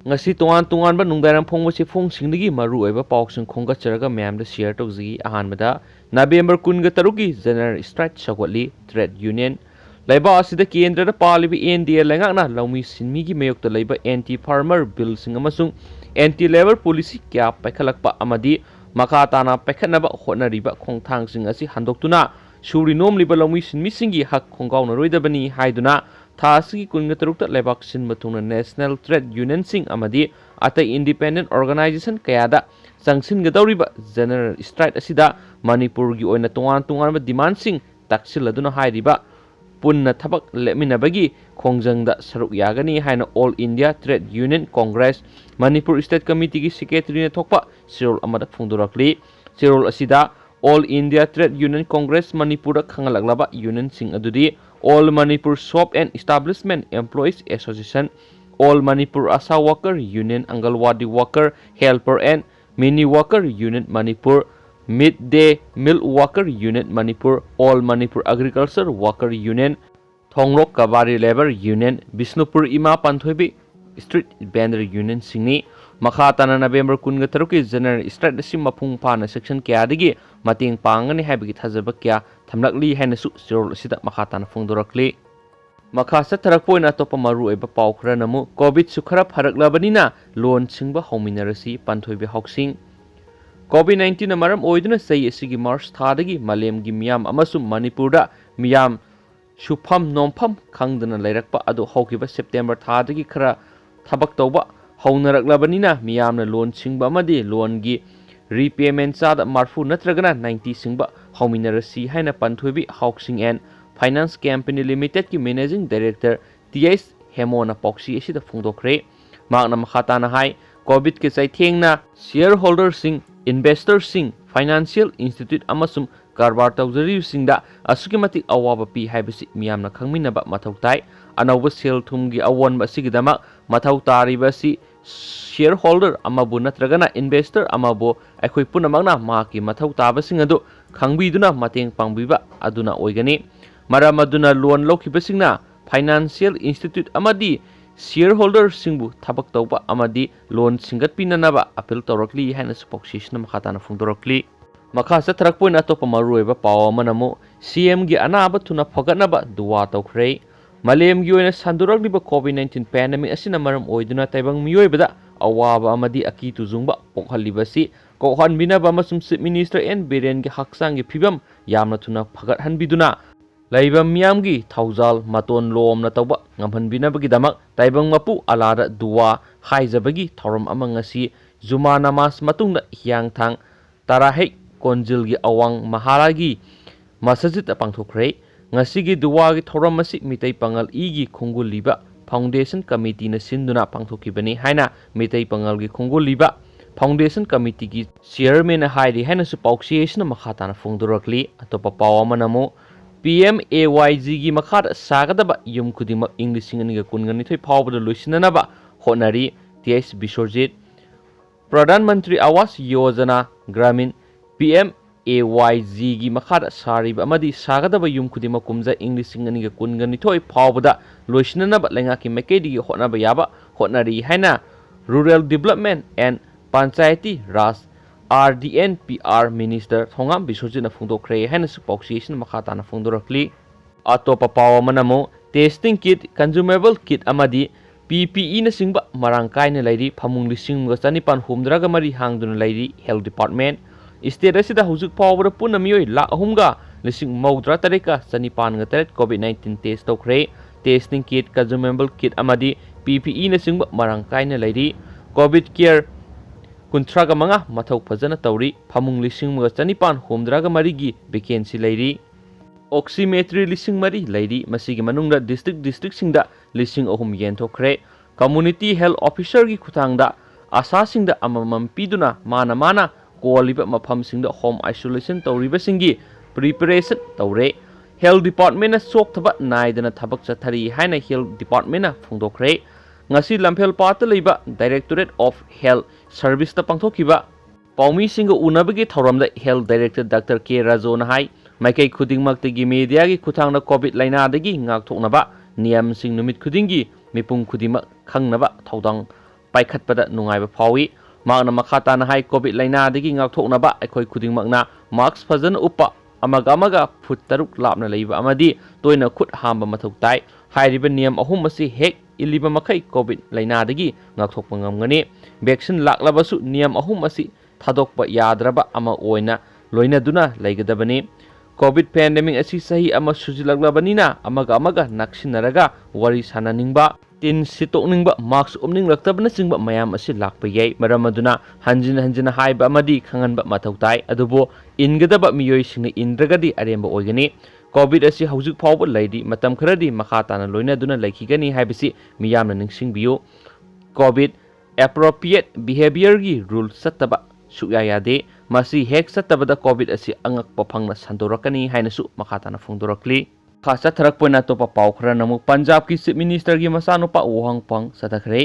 ngasi tongan tongan ba nungdaram phongsi phongsingi maru oiba pausing khongatcharaga mayamda share tawji ahanbada November 13 gi general strike sagwatli trade union laiba asida kendra da palibi NDA lengakna laumi sinmi gi mayokta laiba anti farmer bill sing amasung anti labor policy kya paikhalakpa amadi makatana paikhanaba hotnariba khongthang sing asi handoktuna suri nomliba laumi sinmi singi hak khonggauna roidabani haiduna थासी कुंग तरुक लेबाक सिन मतुंग national trade union सिंग अमदी अतै independent organisation कयादा संगसिन गदौरिबा जनरल स्ट्राइक असिदा मणिपुर गी ओइना तोंगान तोंगान डिमांड सिंग ताक्सिल अदुना हाइरिबा पुन्ना थबक लेमिनबगी खोंजंगदा सरुक यागनी हाइना All India Trade Union Congress Manipur state committee की सेक्रेटरी ने थोकपा सिरोल अमदा फुंदुरकली सिरोल असिदा All India Trade Union Congress Manipur खंगलगलाबा यूनियन सिंग अदुदी All Manipur Shop and Establishment Employees Association, All Manipur Asa Worker Union, Angalwadi Worker Helper and Mini Worker Union Manipur, Midday Meal Worker Union Manipur, All Manipur Agriculture Worker Union, Thongrok Kabari Labor Union, Bisnupur Ima Panthoibi Street Banner Union Singni, Makhatana November Kunga Taruki General Strike Simapung Pana Section Kiadigi, Mating Pangani Habit Hazabakia. थमलकली हैनसु सिरोल सिदा मखातान फोंदोरकली मखा सथरकपोइन अतोप मरु एबा पाउ खरा नमु Covid सुखरा फरकलाबनिना loan सिंगबा होमिनरसी पंथोइबे हॉक्सिंग Covid 19 मरम ओइदुना सई एसिगी मार्च थादगी मलेमगी मियाम अमसु मणिपुरदा मियाम सुफम नोमफम खंगदना लेरकपा अदो हौकिबा September थादगी खरा थबक तौबा हौनरकलाबनिना मियामना loan सिंगबा अमदी लोनगी repayment चाद मार्फू नत्रगना 90 सिंगबा होमिनरसी हैना Panthoibi housing and finance company limited की मैनेजिंग डायरेक्टर टीएस हेमोना पॉक्सी एसिदा फोंदोखरे मागना मखाताना हाई कोविड के चाइथेंगना शेयर होल्डर सिंग इन्वेस्टर सिंग फाइनेंशियल इंस्टीट्यूट अमसुम कारबार तौजरी सिंगदा असुकी मतिक अवाबा पी हाइबसी मियामना खंगमिनबा मथौ ताई अनौब सेल थुमगी अवोनबा सिगिदमा मथौ तारिबसी शेयर होल्डर अमाबु नत्रगना इन्वेस्टर अमाबु अखोई पुनमगना माकी मथौ ताबसिंग अदु खंगबिदुना मतेंग पांगबिबा अदुना ओइगनी मरम अदुना लोन लौखिबसिंगना फाइनेंशियल इंस्टीट्यूट अमदी शेयर होल्डर सिंगबु थबक तौबा अमदी लोन सिंगत पिननबा अपील तौरकली हैना स्पोक्सिशन मखाताना फुंदोरकली मखा सथरकपोइन अतोप मरुएबा पाव अमनमु सीएम गी अनाबा थुना फगतनबा दुआ तौखरे मलेम की ओइना संदुरकलिबा कोविड 19 पैंडेमिक असिना मरम ओइदुना तैबंग मियोइबदा अवाबा अमदी अकी तुजुंगबा पोखहलिबसी कोहनबिनबा अमसुम चीफ मिनिस्टर एन बिरेन की हक्सांगी फिबम यामना थुना फगतहनबिदुना लैबम मियामगी थौजाल मतोन लोमना तौबा ngamhanbinabagidamag taibang mapu alada duwa haijabagi thorom amangasi juma namas matungda hiangthang tarahek konjilgi awang maharagi masajid pangthokre ngasigi duwa gi thorom masi mitai pangal igi khungul liba foundation committee na sinduna pangthokibani haina mitai pangal gi khungul liba foundation committee gi chairman hairi haina su pauksiyesna makhatana fungdurakli atopa pawamanamo PMAYG gi makhad sagadaba yum khudima english singaniga kungani thoi phawbada loisinanaba honari TS Bisorjit Pradhan Mantri Awas Yojana Gramin PMAYG gi makhad sariba amadi sagadaba yum khudima kumja english singaniga kungani thoi phawbada loisinanaba lenga ki mekedi honaba yaba honari haina Rural Development and Panchayati Raj RDNPR Minister Thongam Bisorjit na phungdokre haina spokesperson makhatana phungdorakli atopa pawa manamo testing kit consumable kit amadi PPE na singba marangkai na lairi phamung lising ga chanipan humdraga mari hangduna lairi health department state asida hujuk pawra punamioi la ahumga lising maudra tareka chanipan ga taret COVID-19 test tokre testing kit consumable kit amadi PPE na singba marangkai na lairi COVID care kuntraga manga mathau phajana tawri phamung lising mga chanipan humdraga marigi vacancy lairi oximetry lising mari lairi masigi manungda district singda lising ahum yen thokre community health officer gi khutangda asa singda amamam piduna mana koliba mafam singda home isolation tawriba singi preparation tawre health department na sok thaba naidana thabak chathari haina health department na phungdokre ngasi lamphel pat leiba Directorate of Health Service ta pangthokiba paumi singa unabagi thoramda Health Director Dr. K Rajon hai maikai khudingmak tegi media gi khuthangna COVID laina dagi ngak thoknaba niyam sing numit khudingi mipung khudima khangnaba thodang पाइखꯠपदा नुंगाइबा फावी मांगना मखा ताना high Covid लाइनादगी ngaktoknaba अखोई खुदिंगमकना mask फजन उपा अमगा foot 6 लापना लैबा अमदी तोयना खुद हांबा मथौ ताई हाइरिबा नियम अहुम असी हेक इलिबा मखै Covid लाइनादगी ngaktokpa ngamgani vaccine लाक्लबसु नियम अहुम असी थादोकपा याद्रबा अमा ओइना लोइनादुना लैगदबनी कोविड पैंडेमिक असी सही अमा सुजिलग्लबनीना अमगा नक्सिनरगा वरी सानानिंगबा तीन सितोकनिंगबा मास्क उमनिंगलक्तबना चिंगबा मयाम असी लाक्पा याई मरमदुना हंजिन हाइबा अमदी खंगनबा मथौ ताई अदुबो इनगदबा मियोइसिंग इंद्रगदी अरेंबा ओइगनी कोविड असी हौजिक फावबा लैदी मतम खरदी मखा ताना लोइनादुना लैखिगनी हाइबसी मियामना निंगसिंगबियो कोविड एप्रोप्रिएट बिहेवियर की रूल सत्तबा सुया यादे मसी हेक सत्तबदा कोविड असी अंगकपा फंगना संदोरकनी हाइनसु मखा ताना फोंदोरकली खासा थरकपोइना तोपा पाव खरा नमु पंजाब की चीफ मिनिस्टर की मसानुपा वोहंगपंग सतखरे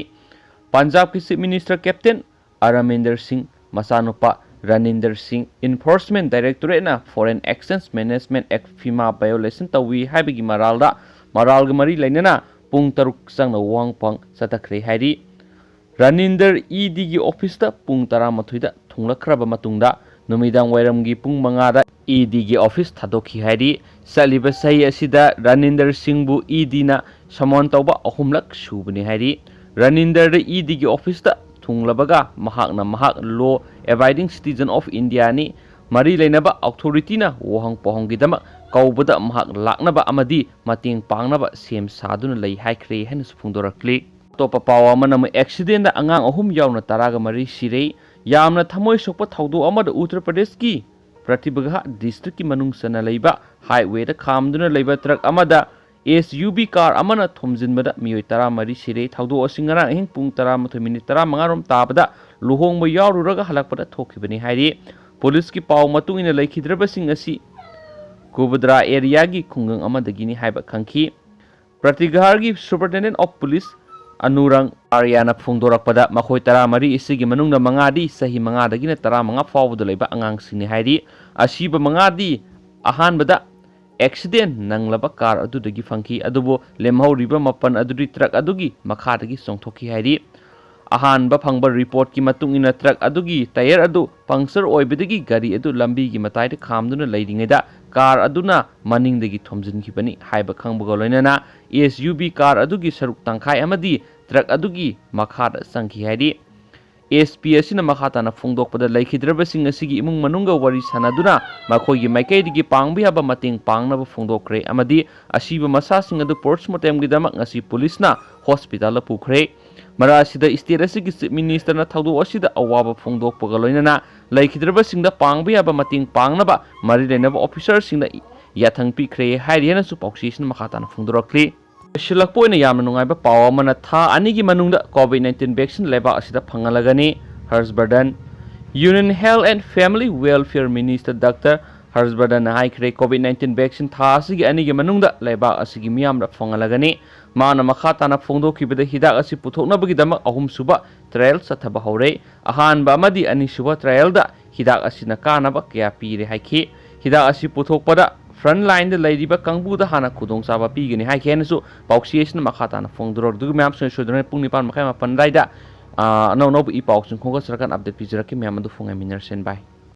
पंजाब की chief minister captain Amarinder Singh मसानुपा रनिंदर सिंह इन्फोर्समेंट डायरेक्टोरेट ना foreign exchange management act FEMA violation तवी हाइबगी मरालग मरी लैनना पुंग 3 संगना वोहंगपंग सतखरे हाइरी रनिंदर ईडी की ऑफिस पुंग 13 थुंगलखरब मतुंगदा नुमिदांग वायरमगी पुंग 5 ईडी की ऑफिस थादोखी हाइरी सलिबा सही असिदा रनिंदर सिंहबु ईडी ना समन तौबा अहुमलक सुबनी हाइरी रनिंदर ईडी की ऑफिस थुंगलबगा महाक law abiding citizen of India नि मरी लेनबा अथॉरिटी ना वोहंग पोहंगीदमक कौबदा महाक लाकनबा अमदी मतेंग पांगनबा सेम सादुना लई हाइख्रे हेन सुफुंदोरक्ली तोपा पावा मनम एक्सीडेंट अंगांग अहुम यावना तरागा मरी सिरे यामना थमोय सोकपा थौदो अमद उत्तर प्रदेश की प्रतिबघा डिस्ट्रिक्ट की मनुंग सना लैबा हाईवे दा खामदुना लैबा ट्रक अमदा एसयूवी कार अमना थोमजिनबदा मियोय 13 सिरे थौदो असिंगरा अहिंग पुंग 13:35 रोम ताबदा लुहोंगबा यावरुरगा हलकपदा थोखिबनी हाइरी पुलिस की पाव मतुंगिना लैखिद्रबसिंग असी कुबद्रा एरिया की खुंगंग अमदगिनी हाइबा खंखी प्रतिघार की सुपरिटेंडेंट ऑफ पुलिस अनुरंग आर्याना फोंदोरकपदा मखोय 13 इसिगी मनुंगना मंगादी सही मंगादगिना 15 फावबदा लैबा अंगांगसिंगनि हाइरी असीबा मंगादी अहानबदा एक्सीडेंट नंगलबा कार अदुदगी फंखी अदुबो लेमहौरिबा मपन अदुदी ट्रक अदुगी मखादगी सोंथोखी हाइरी अहानबा फंगबा रिपोर्ट की मतुंगिना ट्रक अदुगी टायर अदु पंक्चर ओइबदगी गाड़ी अदु लंबी की मताइद खामदुना लैरिङैदा कार अदुना मनिंगदगी थोमजिनखिबनी हाइबा खंबगा लोइनाना एसयूवी कार अदुगी सरुक तंखाय अमदी ट्रक अदुगी मखादा संखि हाइरी एसपी असिना मखाताना फोंदोकपदा लैखिद्रबसिंग असिगी इमुंग मनुंगा वरी सनादुना मखोयगी माइकैदगी पांगबियाबा मतेंग पांगनबा फोंदोकरे अमदी असिबा मसासिंग अदु पोस्टमार्टमगिदमक ngasi पुलिसना हॉस्पिटल पुखरे मरासिदा स्टेट असिगी चीफ मिनिस्टरना थौदो असिदा अवाबा फोंदोकपगा लोइनाना लैखिद्रबसिंगदा पांगबियाबा मतेंग पांगनबा मरि लेनबा ऑफिसरसिंगदा याथंग पिखरे हाइरियनासु पाउसीसना मखाताना फोंदोरक्ली शिलकपोइना यामना नुंगाइबा पाव अमना था अनिगी मनुंगदा कोविड-19 वैक्सीन लेबा असिदा फंगलगनी Harshvardhan union health and family welfare minister doctor Harshvardhan हाइख्रे कोविड-19 वैक्सीन था असिगी अनिगी मनुंगदा लेबा असिगी मियामदा फंगलगनी माना मखाताना फोंदोखिबदा हिदाक असि पुथोकनबगिदमक अहुम सुबा ट्रायल सथबा हौरे अहानबा अमदी अनि सुबा ट्रायलदा हिदाक असिना कानबा कया पीरे हाइखि हिदाक असि पुथोकपदा फ्रंट लाइन लैरिबा कंबुदा हाना खुदोंचाबा पीगनी हाइखेनसु पाउसीएसना मखाताना फोंदोरक दुग मैम सोदरने पुंग 9:45 राइदा नौ इ पाउसिंग खोगा सरकार अपडेट पिजरके मैम अदु फोंगे मिनरसेन बाय।